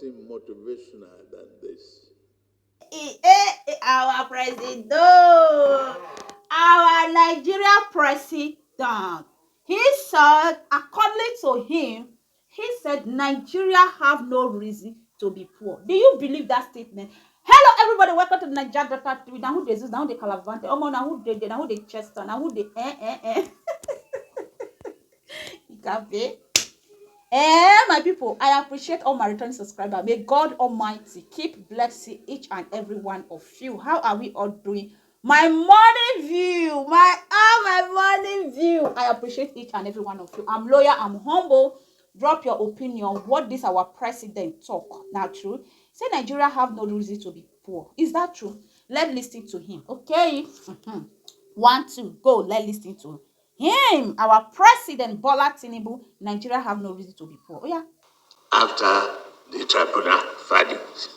nothing motivational than this. Our president, our Nigeria president, he said, according to him, he said Nigeria have no reason to be poor. Do you believe that statement? Hello, everybody. Welcome to the Naija Daughter Tv. Now who dey this? Now who dey Calavante? Now who dey? Now who dey Chester? Now who dey? Ikabe. My people, I appreciate all my returning subscribers. May God Almighty keep blessing each and every one of you. How are we all doing? My morning view, my morning view. I appreciate each and every one of you. I'm loyal, I'm humble. Drop your opinion. What this our president talk? Not true. Say Nigeria have no reason to be poor. Is that true? Let's listen to him. Okay. 1, 2, go. Let's listen to him. Our president Bola Tinubu. Nigeria have no reason to be poor. Oh yeah. After the tribunal verdict,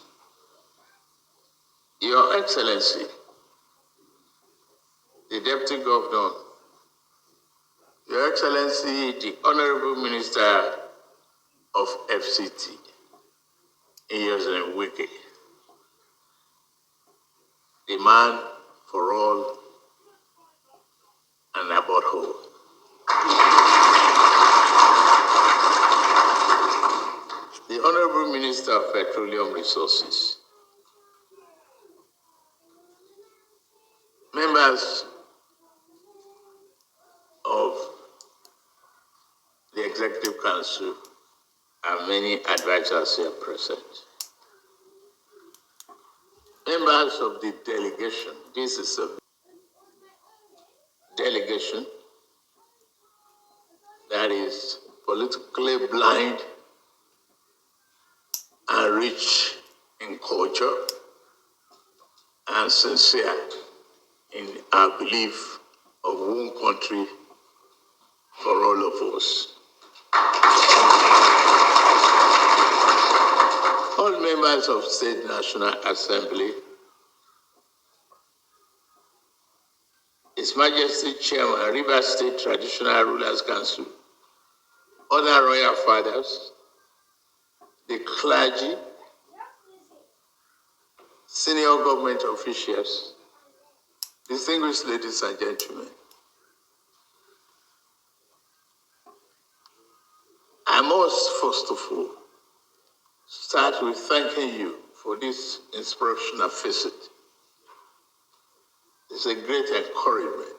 Your Excellency, the Deputy Governor, Your Excellency, the Honorable Minister of FCT, Iyozen Wike, the man for all and about all. The Honorable Minister of Petroleum Resources, members of the Executive Council, and many advisors here present. Members of the delegation, this is a delegation that is politically blind and rich in culture and sincere in our belief of one country for all of us. All members of State National Assembly, His Majesty Chairman, Rivers State Traditional Rulers Council, other royal fathers, the clergy, senior government officials, distinguished ladies and gentlemen, I must first of all start with thanking you for this inspirational visit. It's a great encouragement.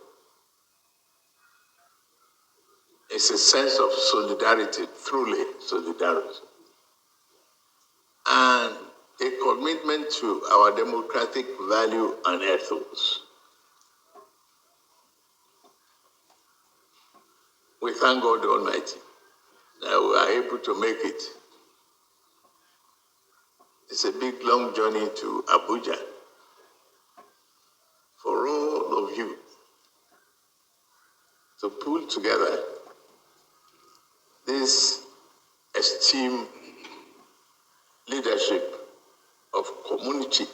It's a sense of solidarity, truly solidarity, and a commitment to our democratic value and ethos. We thank God Almighty that we are able to make it. It's a big, long journey to Abuja for all of you to pull together this esteemed leadership of community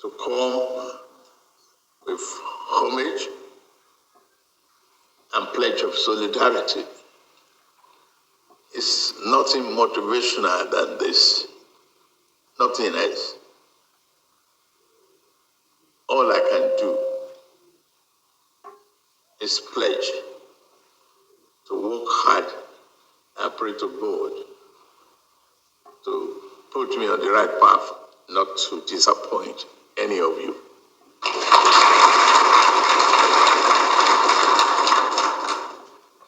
to come with homage and pledge of solidarity. It's nothing motivational than this, nothing else. All I can do is pledge to work hard and pray to God to put me on the right path, not to disappoint any of you.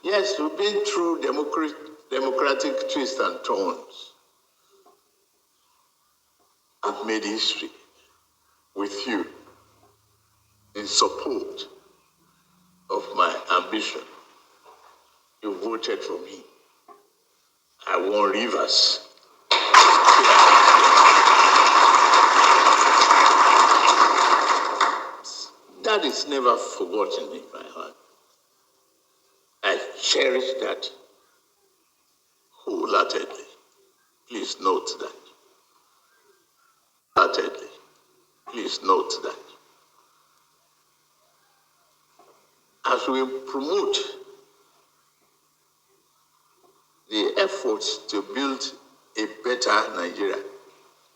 Yes, we've been through democratic twists and turns. I've made history with you in support of my ambition. You voted for me. I won Rivers. That is never forgotten in my heart. I cherish that wholeheartedly. Please note that. Wholeheartedly. Please note that. As we promote the effort efforts to build a better Nigeria,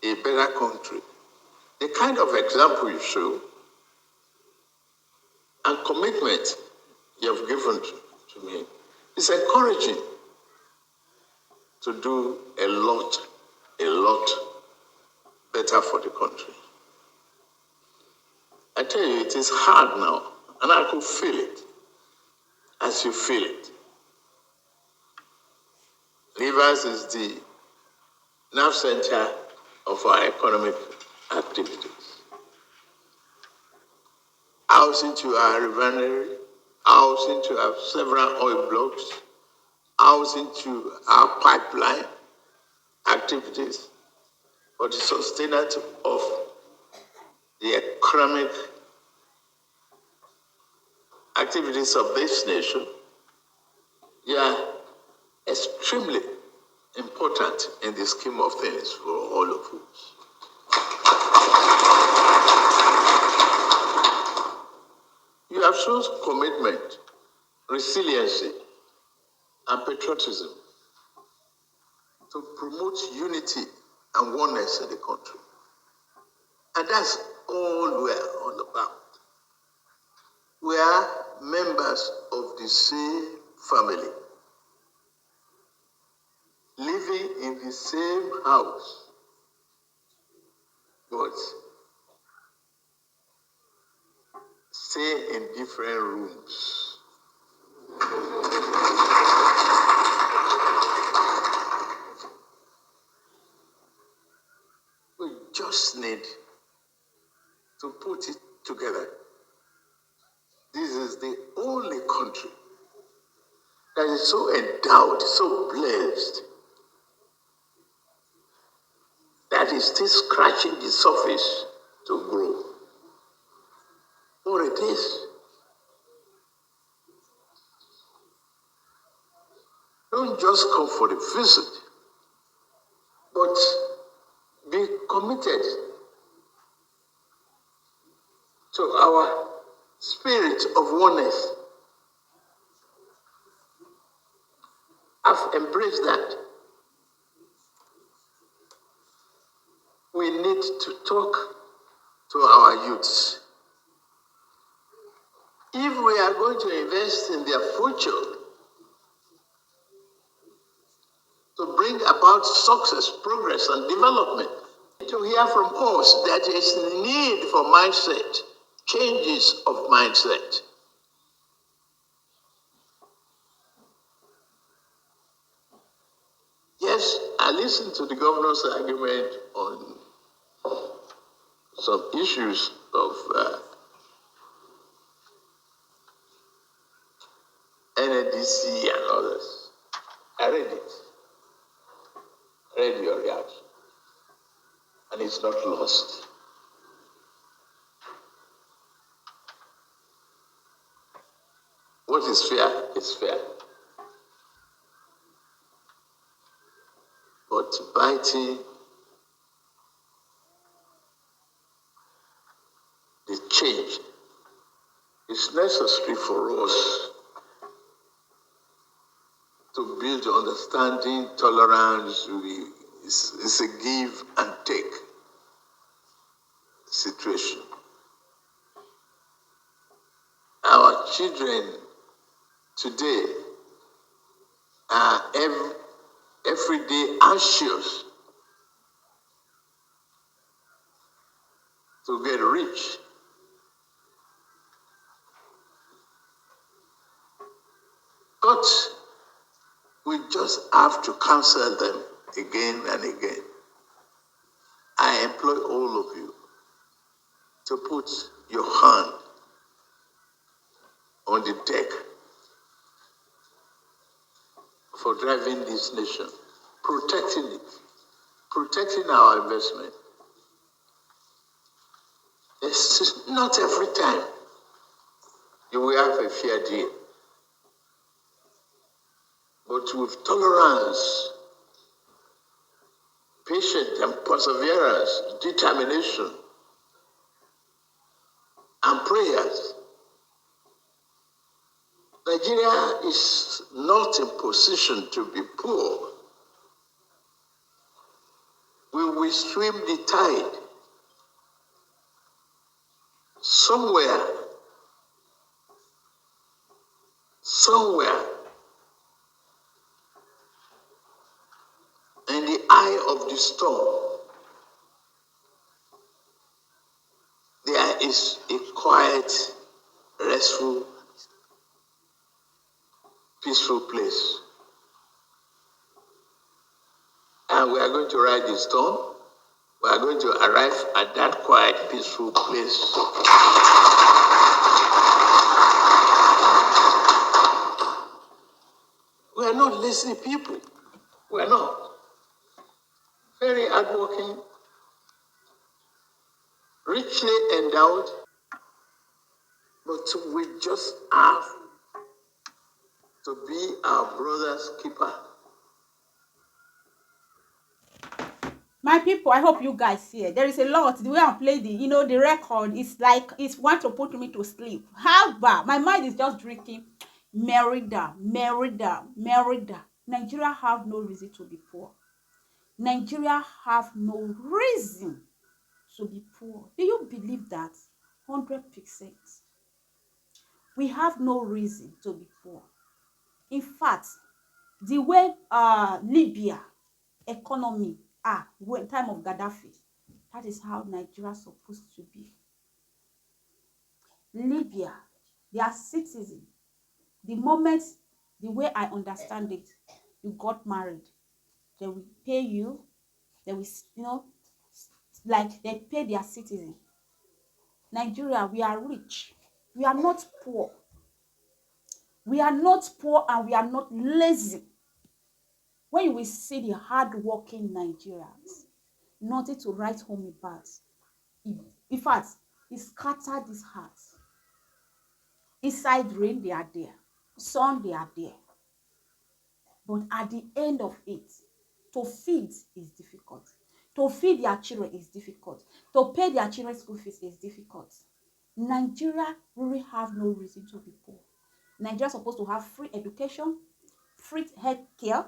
a better country. The kind of example you show and commitment you have given to me is encouraging to do a lot better for the country. I tell you, it is hard now, and I could feel it as you feel it. Rivers is the nerve center of our economic activities. Housing to our refinery, housing to our several oil blocks, housing to our pipeline activities for the sustenance of the economic activities of this nation. They are extremely important in the scheme of things for all of us. You have shown commitment, resiliency, and patriotism to promote unity and oneness in the country. And that's all we're all about. We are members of the same family, living in the same house, but stay in different rooms. We just need to put it together. This is the only country that is so endowed, so blessed, that is still scratching the surface to grow. Or it is. Don't just come for the visit, but be committed to our spirit of oneness. I've embraced that. We need to talk to our youths. If we are going to invest in their future to bring about success, progress, and development, to hear from us that there is need for mindset, changes of mindset. Yes, I listened to the governor's argument on some issues of NNDC and others. I read it. Read your reaction. And it's not lost. What is fair is fair. But biting the change is necessary for us to build understanding, tolerance. It's a give and take situation. Our children today are every day anxious to get rich. But we just have to counsel them again and again. I employ all of you to put your hand on the deck for driving this nation, protecting it, protecting our investment. It's not every time you will have a fair deal, but with tolerance, patience and perseverance, determination, and prayers. Nigeria is not in position to be poor. we will swim the tide. Somewhere, in the eye of the storm, there is a quiet, restful, peaceful place. And we are going to ride the storm. We are going to arrive at that quiet, peaceful place. We are not lazy people. We are not. Very hardworking, richly endowed, but we just have to be our brother's keeper. My people, I hope you guys hear. There is a lot. The way I play the record is like it's want to put me to sleep. How bad? My mind is just drinking Merida. Nigeria have no reason to be poor. Nigeria have no reason to be poor. Do you believe that? 100%. We have no reason to be poor. In fact, the way Libya economy when time of Gaddafi, that is how Nigeria supposed to be. Libya, their citizen, the moment, the way I understand it, you got married, they will pay you, they will, like they pay their citizen. Nigeria, we are rich. We are not poor. We are not poor and we are not lazy. When you will see the hard-working Nigerians, nothing to write home about. In fact, it scattered his heart. Inside rain, they are there. Sun, they are there. But at the end of it, to feed is difficult. To feed their children is difficult. To pay their children's school fees is difficult. Nigeria really have no reason to be poor. Nigeria is supposed to have free education, free health care,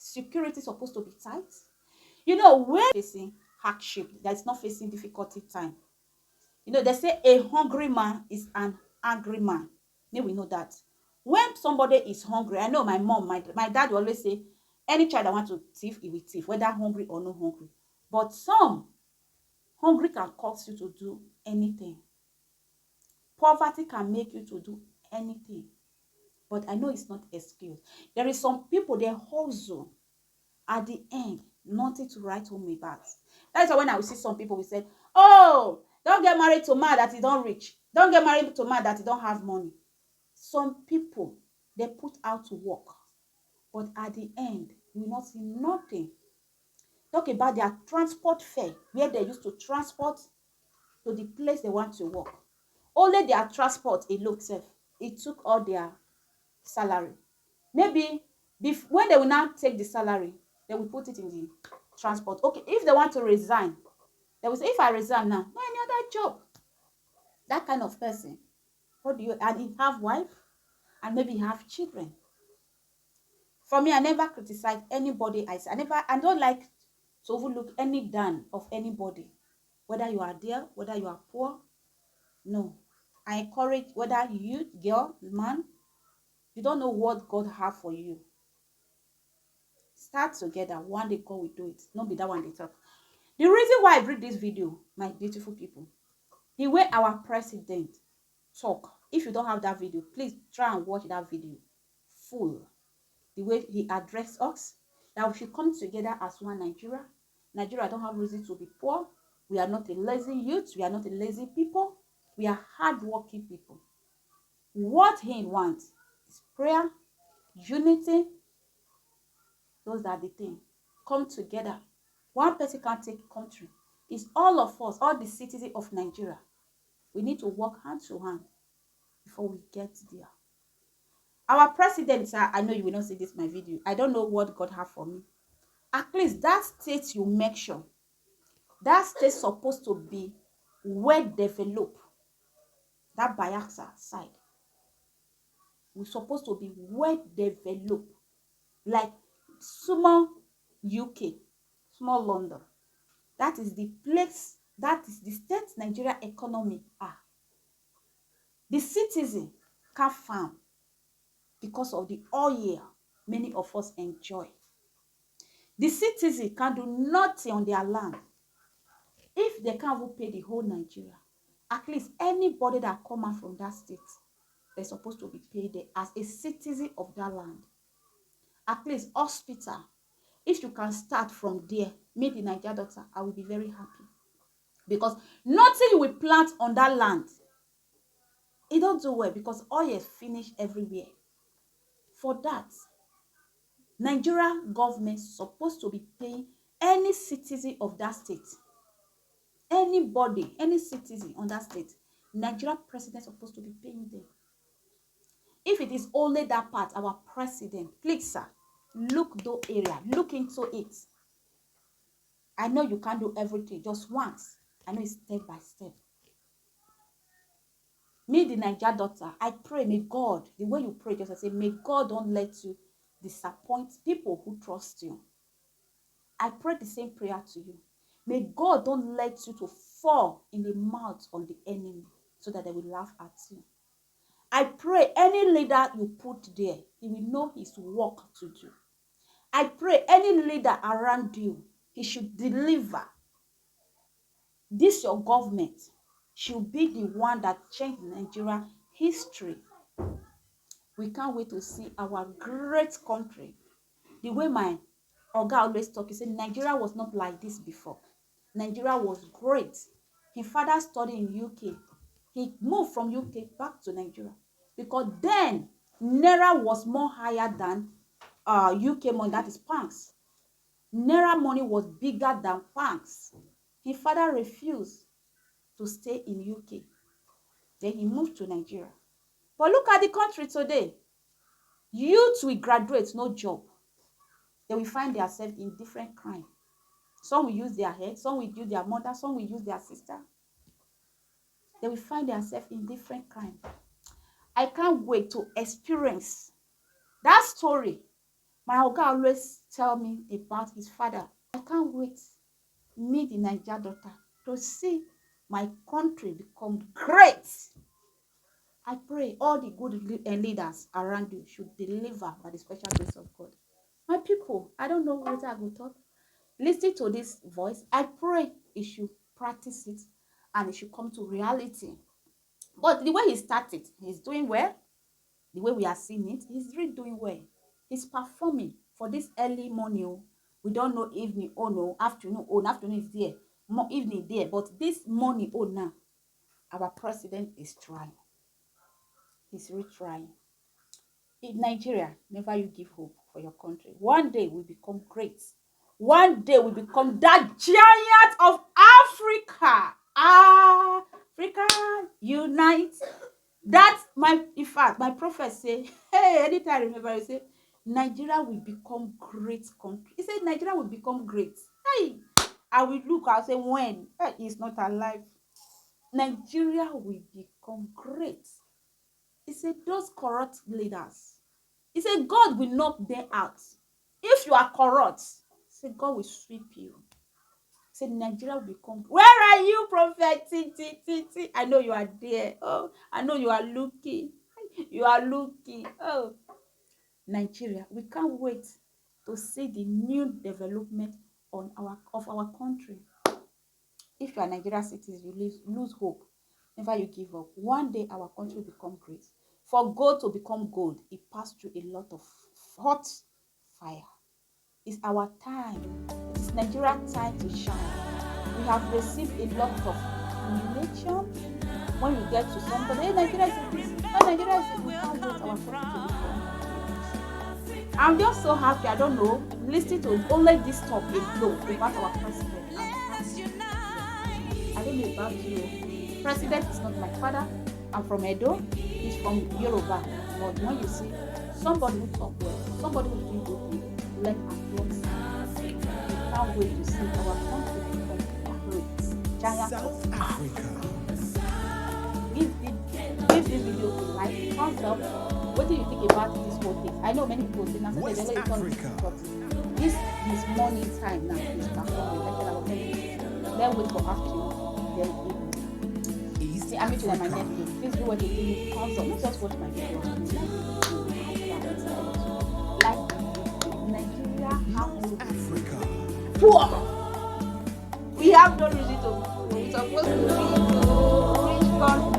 security is supposed to be tight. We're facing hardship, that is not facing difficulty time. They say a hungry man is an angry man. May we know that. When somebody is hungry, I know my mom, my dad will always say, any child that wants to thief, he will thief, whether hungry or not hungry. But some, hungry can cause you to do anything. Poverty can make you to do anything. But I know it's not excuse. There is some people, they hustle. At the end, nothing to write home about. That is why when I will see some people, we say, oh, don't get married to a man that is not rich. Don't get married to a man that you don't have money. Some people, they put out to work. But at the end, you will not see nothing. Talk about their transport fare, where they used to transport to the place they want to work. Only their transport, it looks safe. It took all their salary. Maybe when they will now take the salary, they will put it in the transport. Okay, if they want to resign, they will say, if I resign now, no any other job. That kind of person. And he have wife, and maybe he have children. For me, I never criticize anybody. I don't like to overlook any down of anybody. Whether you are there, whether you are poor. No. I encourage whether you, girl, man, you don't know what God have for you. Start together. One day God will do it. Not be that one they talk. The reason why I bring this video, my beautiful people, the way our president talk, if you don't have that video, please try and watch that video full. The way he addressed us, that we should come together as one Nigeria. Nigeria don't have reason to be poor. We are not a lazy youth. We are not a lazy people. We are hardworking people. What he wants is prayer, unity. Those are the things. Come together. One person can't take country. It's all of us, all the citizens of Nigeria. We need to work hand to hand before we get there. Our president, sir, I know you will not see this my video. I don't know what God have for me. At least that state you make sure. That state supposed to be well developed. That Bayelsa side. We're supposed to be well developed. Like small UK, small London. That is the place, that is the state Nigeria economy are. The citizen can't farm because of the oil many of us enjoy. The citizen can do nothing on their land. If they can't even pay the whole Nigeria, at least anybody that come out from that state, they're supposed to be paid there as a citizen of that land. At least hospital, if you can start from there, meet the Naija Daughter, I will be very happy. Because nothing you will plant on that land, it don't do well because oil is finished everywhere. For that, Nigeria government supposed to be paying any citizen of that state. Anybody, any citizen on that state, Nigeria president supposed to be paying them. If it is only that part, our president, please, sir, look those area, look into it. I know you can't do everything just once. I know it's step by step. Me, the Naija Daughter, I pray, may God, the way you pray, just I say, may God don't let you disappoint people who trust you. I pray the same prayer to you. May God don't let you to fall in the mouth of the enemy so that they will laugh at you. I pray any leader you put there, he will know his work to do. I pray any leader around you, he should deliver. This your government should be the one that changed Nigeria history. We can't wait to see our great country. The way my Oga always talk, he said Nigeria was not like this before. Nigeria was great. His father studied in UK. He moved from UK back to Nigeria because then Naira was more higher than UK money, that is pounds. Naira money was bigger than pounds. His father refused to stay in UK. Then he moved to Nigeria. But look at the country today. Youth will graduate, no job. They will find themselves in different crime. Some will use their head, some will use their mother, some will use their sister. They will find themselves in different crime. I can't wait to experience that story. My Oga always tell me about his father. I can't wait me, the Naija Daughter, to see my country become great. I pray all the good leaders around you should deliver by the special grace of God. My people, I don't know whether I will talk. Listen to this voice. I pray it should practice it and it should come to reality. But the way he started, he's doing well. The way we are seeing it, he's really doing well. He's performing for this early morning. We don't know evening, oh no, afternoon, oh, afternoon is there, evening there. But this morning, oh now, our president is trying. He's really trying. In Nigeria, never you give hope for your country. One day we become great. One day we become that giant of Africa. Africa unite. That's my, in fact, my prophet say, hey, anytime I remember, he say, Nigeria will become great country. He said, Nigeria will become great. Hey, I will look, I'll say, when? Hey, he's not alive. Nigeria will become great. He said, those corrupt leaders, he said, God will knock them out. If you are corrupt, he said, God will sweep you. He said, Nigeria will become, where are you, prophet? I know you are there. Oh, I know you are looking. You are looking. Oh, Nigeria, we can't wait to see the new development of our country. If you are Nigerian citizens, you lose hope. Never you give up. One day our country will become great. For gold to become gold, it passed through a lot of hot fire. It's our time. It is Nigeria's time to shine. We have received a lot of humiliation. When you get to somebody, hey, Nigeria is this. Oh, Nigeria is this. We can't wait our country to become great. I'm just so happy. I don't know. Listening to only this talk alone about our president. I don't know about you. President is not my father. I'm from Edo. He's from Yoruba. But when you see somebody who talk well, somebody who do good things, let us we can't wait to see our country become great. Giant of Africa. Give this video a like, thumbs up. What do you think about this whole thing? I know many people say now, but this morning time now is performing. Let's wait for Act 2. Then see, I'm into my Netflix. Please do what you do. Thumbs up. Not just watch my videos. Like Nigeria has no Africa. Poor. We have no reason to. We're supposed to be rich country.